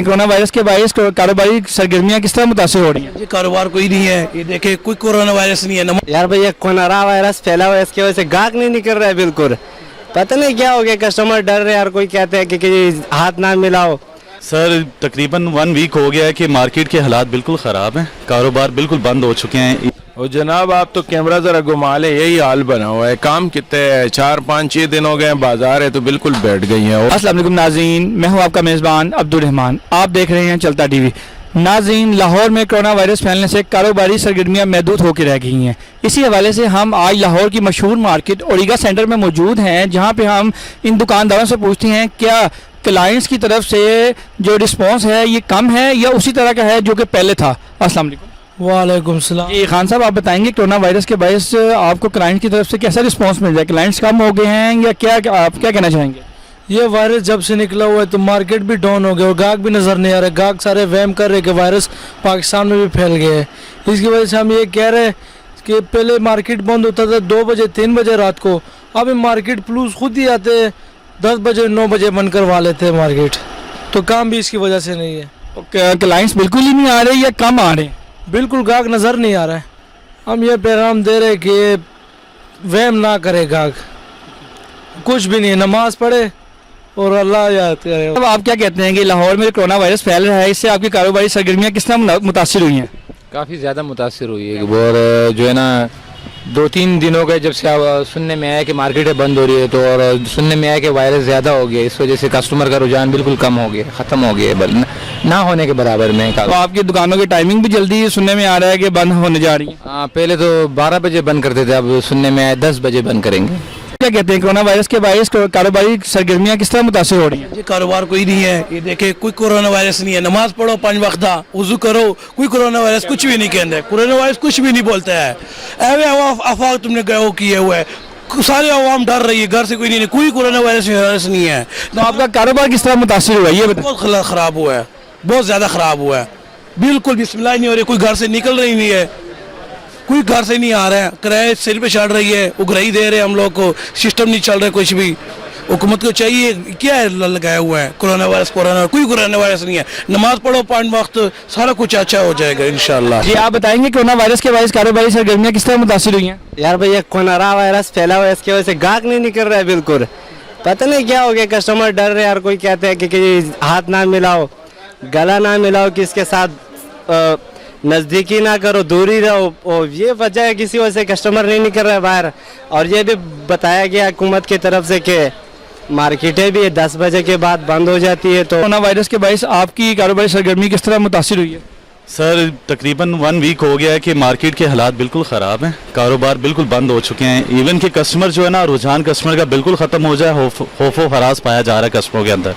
Corona virus के बायस कारोबारी सरगर्मियां किस तरह मुतासिर हो रही हैं? ये कारोबार कोई नहीं है, ये देखे कोई कोरोना वायरस नहीं है। यार भाई ये कोरोना वायरस फैला हुआ है, इसकी वजह से गाहक नहीं निकल रहा है बिल्कुल। पता नहीं क्या हो गया, कस्टमर डर रहे हैं यार। कोई कहते हैं कि हाथ ना मिलाओ। सर तकरीबन 1 वीक हो गया है कि मार्केट के हालात बिल्कुल ख़राब हैं, कारोबार बिल्कुल बंद हो चुके हैं। और जनाब आप तो कैमरा ज़रा घुमा ले, यही हाल बना हुआ है। काम कितने है, 4-5-6 दिन हो गए, बाजार है तो बिल्कुल बैठ गई है। अस्सलाम वालेकुम नाज़रीन, मैं हूं आपका मेज़बान अब्दुल रहमान, आप देख रहे हैं चलता टीवी। नाज़रीन, लाहौर में कोरोना वायरस फैलने से कारोबारी सरगर्मियां महदूद होकर रह गई हैं। इसी हवाले से हम आज लाहौर की मशहूर मार्केट ओरिगा सेंटर में मौजूद हैं, जहां पे हम इन दुकानदारों से पूछते हैं क्या क्लाइंट्स की तरफ से जो रिस्पॉन्स है ये कम है या उसी तरह का है जो कि पहले था। अस्सलाम वालेकुम। वालेकुम सलाम। जी खान साहब, आप बताएंगे कोरोना वायरस के बायस आपको क्लाइंट की तरफ से कैसा रिस्पॉन्स मिल रहा है? क्लाइंट्स कम हो गए हैं या क्या, आप क्या कहना चाहेंगे? ये वायरस जब से निकला हुआ है तो मार्केट भी डाउन हो गया और गाहक भी नज़र नहीं आ रहे। गाहक सारे वहम कर रहे कि वायरस पाकिस्तान में भी फैल गया है। इसकी वजह से हम ये कह रहे हैं कि पहले मार्केट बंद होता था 2 बजे 3 बजे रात को, अब मार्केट पुलिस खुद ही आते 10 बजे 9 बजे बंद करवा लेते हैं मार्केट। तो काम भी इसकी वजह से नहीं है। क्लाइंट्स बिल्कुल ही नहीं आ रहे या कम आ रहे हैं? बिल्कुल गाहक नज़र नहीं आ रहा है। हम ये पैगाम दे रहे कि वहम ना करे गाहक, कुछ भी नहीं है, नमाज पढ़े और अल्लाह याद करे। अब आप क्या कहते हैं कि लाहौर में कोरोना वायरस फैल रहा है, इससे आपकी कारोबारी सरगर्मियां किस तरह मुतासिर हुई हैं? काफ़ी ज़्यादा मुतासिर हुई है और जो है ना 2-3 दिनों का जब से सुनने में आया कि मार्केटें बंद हो रही है तो और सुनने में आया कि वायरस ज़्यादा हो गया, इस वजह से कस्टमर का रुझान बिल्कुल कम हो गया, ख़त्म हो गया है, ना होने के बराबर में। तो आपकी दुकानों की टाइमिंग भी जल्दी सुनने में आ रहा है कि बंद होने जा रही है? हाँ, पहले तो 12 बजे बंद करते थे, अब सुनने में आया 10 बजे बंद करेंगे। क्या कहते हैं कोरोना वायरस के बायस कारोबारी सरगर्मियां किस तरह मुतासिर हो रही हैं? ये कारोबार कोई नहीं है, ये देखे कोई कोरोना वायरस नहीं है। नमाज पढ़ो 5 वक्त, वजू करो, कोई कोरोना वायरस कुछ भी नहीं कहते। कोरोना वायरस कुछ भी नहीं बोलता है। ऐवे अफवाह तुमने वो किए हुए है, सारे अवाम डर रही है, घर से कोई नहीं, कोई कोरोना वायरस नहीं है। तो आपका कारोबार किस तरह मुतासिर हुआ ये बताएं? बहुत ख़राब हुआ है, बहुत ज़्यादा ख़राब हुआ है। बिल्कुल बिस्मिल्लाह नहीं हो रही, कोई घर से निकल रही नहीं है, कोई घर से नहीं आ रहा है, किराए सिर पे चढ़ रही है, उगराही दे रहे हैं हम लोग को, सिस्टम नहीं चल रहा है कुछ भी। हुकूमत को चाहिए क्या है लगाया हुआ है कोरोना वायरस, कोई कोरोना वायरस नहीं है। नमाज पढ़ो 5 वक्त, सारा कुछ अच्छा हो जाएगा इंशाल्लाह। जी आप बताएंगे कोरोना वायरस के बायस कारोबारी सरगर्मियां किस तरह मुतासिर हुई हैं? यार भाई ये कोरोना वायरस फैला हुआ है, इसकी वजह से गाहक नहीं निकल रहा है बिल्कुल। पता नहीं क्या हो गया, कस्टमर डर रहे हैं यार। कोई कहते हैं कि हाथ ना मिलाओ, गला ना मिलाओ, किसके साथ नज़दीकी ना करो, दूरी रहो। और ये वजह है, किसी वजह से कस्टमर नहीं निकल रहा है बाहर। और ये भी बताया गया हुकूमत की तरफ से कि मार्केटें भी 10 बजे के बाद बंद हो जाती है। तो कोरोना वायरस के बायस आपकी कारोबारी सरगर्मी किस तरह मुतासिर हुई है? सर तकरीबन 1 वीक हो गया है कि मार्केट के हालात बिल्कुल ख़राब हैं, कारोबार बिल्कुल बंद हो चुके हैं। इवन कि कस्टमर जो है ना, रुझान कस्टमर का बिल्कुल ख़त्म हो जाए, खौफो हरास पाया जा रहा है कस्टमरों के अंदर।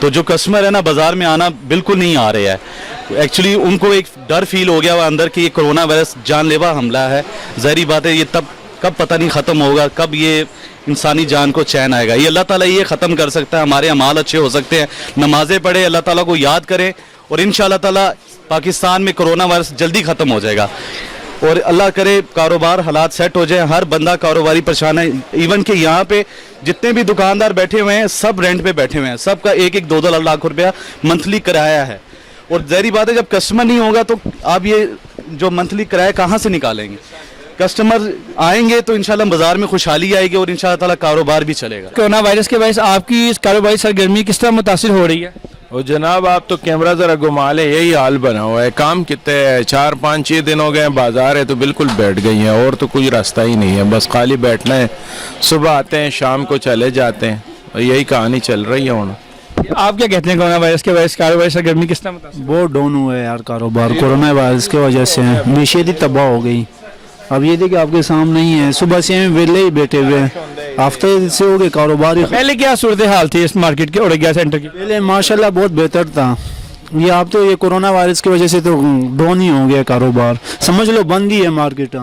तो जो कस्टमर है ना, बाज़ार में आना बिल्कुल नहीं आ रहे हैं। एक्चुअली उनको एक डर फील हो गया हुआ अंदर कि ये कोरोना वायरस जानलेवा हमला है। ज़ाहिर बात है, ये तब कब पता नहीं ख़त्म होगा, कब ये इंसानी जान को चैन आएगा। ये अल्लाह ताला ये ख़त्म कर सकता है। हमारे अमाल अच्छे हो सकते हैं, नमाज़ें पढ़े, अल्लाह ताला को याद करें और इंशाअल्लाह ताला पाकिस्तान में कोरोना वायरस जल्दी ख़त्म हो जाएगा। और अल्लाह करे कारोबार हालात सेट हो जाए। हर बंदा कारोबारी परेशान है। इवन कि यहाँ पे जितने भी दुकानदार बैठे हुए हैं सब रेंट पे बैठे हुए हैं, सबका 1-1 2-2 लाख रुपया मंथली किराया है। और ज़ाहिर बात है, जब कस्टमर नहीं होगा तो आप ये जो मंथली किराया कहाँ से निकालेंगे? कस्टमर आएंगे तो इंशाल्लाह बाजार में खुशहाली आएगी और इंशाल्लाह ताला कारोबार भी चलेगा। कोरोना वायरस के बायस आपकी इस कारोबारी सरगर्मी किस तरह मुतासिर हो रही है? और जनाब आप तो कैमरा ज़रा घुमा ले, यही हाल बना हुआ है। काम कितने है, 4-5-6 दिन हो गए, बाजार है तो बिल्कुल बैठ गई हैं। और तो कोई रास्ता ही नहीं है, बस खाली बैठना है। सुबह आते हैं, शाम को चले जाते हैं, और यही कहानी चल रही है। होना आप क्या कहते हैं कोरोना वायरस के बायस कारोबारी सरगर्मी किस तरह मुतासिर? बहुत डाउन हुआ है यार कारोबार, कोरोना वायरस की वजह से मीशत ही तबाह हो गई। अब ये देखिए आपके सामने ही है, सुबह से हम वेले ही बैठे हुए हैं, हफ्ते से हो गए कारोबार। पहले क्या सूरत हाल थी इस मार्केट के ओरिगा सेंटर की? पहले माशाल्लाह बहुत बेहतर था, ये अब तो ये कोरोना वायरस की वजह से तो डाउन ही हो गया कारोबार, समझ लो बंद ही है मार्केट।